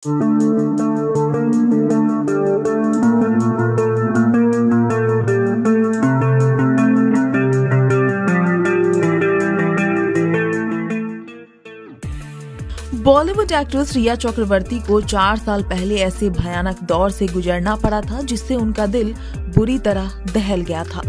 Bollywood actress रिया चक्रवर्ती को 4 साल पहले ऐसे भयानक दौर से गुजरना पड़ा था जिससे उनका दिल बुरी तरह दहल गया था।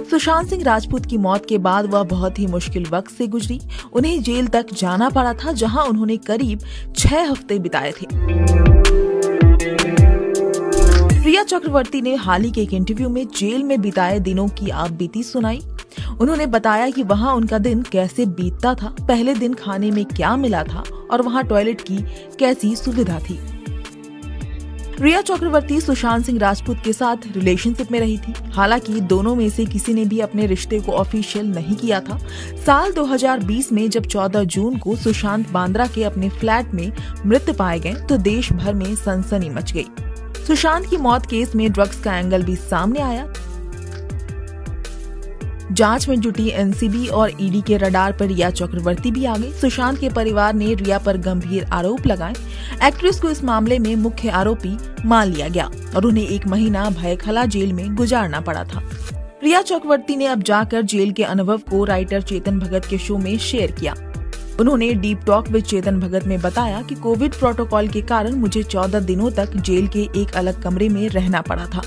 सुशांत सिंह राजपूत की मौत के बाद वह बहुत ही मुश्किल वक्त से गुजरी। उन्हें जेल तक जाना पड़ा था जहां उन्होंने करीब 6 हफ्ते बिताए थे। रिया चक्रवर्ती ने हाल ही के एक इंटरव्यू में जेल में बिताए दिनों की आपबीती सुनाई। उन्होंने बताया कि वहां उनका दिन कैसे बीतता था, पहले दिन खाने में क्या मिला था और वहां टॉयलेट की कैसी सुविधा थी। रिया चक्रवर्ती सुशांत सिंह राजपूत के साथ रिलेशनशिप में रही थी। हालांकि दोनों में से किसी ने भी अपने रिश्ते को ऑफिशियल नहीं किया था। साल 2020 में जब 14 जून को सुशांत बांद्रा के अपने फ्लैट में मृत पाए गए तो देश भर में सनसनी मच गई। सुशांत की मौत केस में ड्रग्स का एंगल भी सामने आया। जांच में जुटी एनसीबी और ईडी के रडार पर रिया चक्रवर्ती भी आ गई। सुशांत के परिवार ने रिया पर गंभीर आरोप लगाए। एक्ट्रेस को इस मामले में मुख्य आरोपी मान लिया गया और उन्हें 1 महीना भयखला जेल में गुजारना पड़ा था। रिया चक्रवर्ती ने अब जाकर जेल के अनुभव को राइटर चेतन भगत के शो में शेयर किया। उन्होंने deep talk with Chetan Bhagat में बताया कि कोविड प्रोटोकॉल के कारण मुझे 14 दिनों तक जेल के एक अलग कमरे में रहना पड़ा था।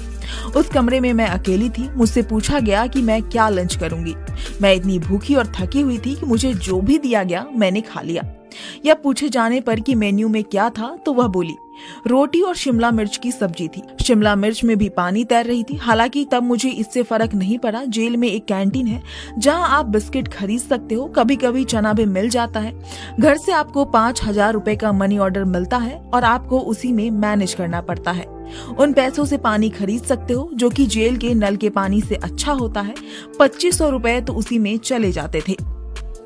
उस कमरे में मैं अकेली थी। मुझसे पूछा गया कि मैं क्या लंच करूंगी। मैं इतनी भूखी और थकी हुई थी कि मुझे जो भी दिया गया मैंने खा लिया। या पूछे जाने पर कि मेन्यू में क्या था तो वह बोली रोटी और शिमला मिर्च की सब्जी थी। शिमला मिर्च में भी पानी तैर रही थी। हालांकि तब मुझे इससे फर्क नहीं पड़ा। जेल में एक कैंटीन है जहां आप बिस्किट खरीद सकते हो, कभी कभी चना भी मिल जाता है। घर से आपको 5,000 रुपए का मनी ऑर्डर मिलता है और आपको उसी में मैनेज करना पड़ता है। उन पैसों से पानी खरीद सकते हो जो कि जेल के नल के पानी से अच्छा होता है। 2500 रुपए तो उसी में चले जाते थे।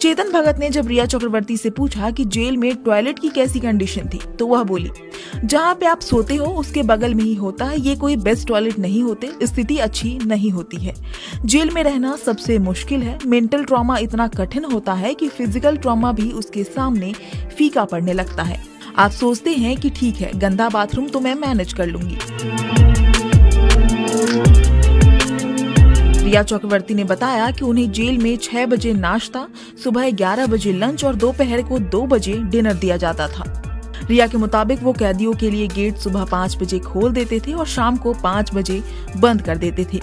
चेतन भगत ने जब रिया चक्रवर्ती से पूछा कि जेल में टॉयलेट की कैसी कंडीशन थी तो वह बोली जहाँ पे आप सोते हो उसके बगल में ही होता है। ये कोई बेस्ट टॉयलेट नहीं होते, स्थिति अच्छी नहीं होती है। जेल में रहना सबसे मुश्किल है। मेंटल ट्रॉमा इतना कठिन होता है कि फिजिकल ट्रॉमा भी उसके सामने फीका पड़ने लगता है। आप सोचते हैं कि ठीक है, गंदा बाथरूम तो मैं मैनेज कर लूंगी। रिया चक्रवर्ती ने बताया कि उन्हें जेल में 6 बजे नाश्ता, सुबह 11 बजे लंच और दोपहर को 2 बजे डिनर दिया जाता था। रिया के मुताबिक वो कैदियों के लिए गेट सुबह 5 बजे खोल देते थे और शाम को 5 बजे बंद कर देते थे।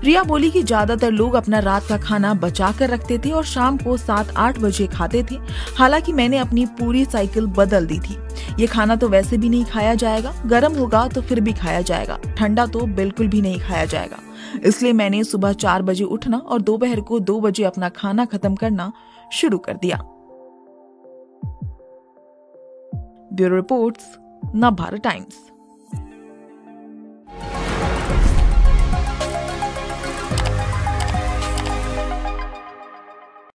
रिया बोली कि ज्यादातर लोग अपना रात का खाना बचा कर रखते थे और शाम को 7-8 बजे खाते थे। हालांकि मैंने अपनी पूरी साइकिल बदल दी थी। ये खाना तो वैसे भी नहीं खाया जाएगा, गर्म होगा तो फिर भी खाया जाएगा, ठंडा तो बिल्कुल भी नहीं खाया जाएगा। इसलिए मैंने सुबह 4 बजे उठना और दोपहर को 2 बजे अपना खाना खत्म करना शुरू कर दिया। Bureau reports, Navbharat times.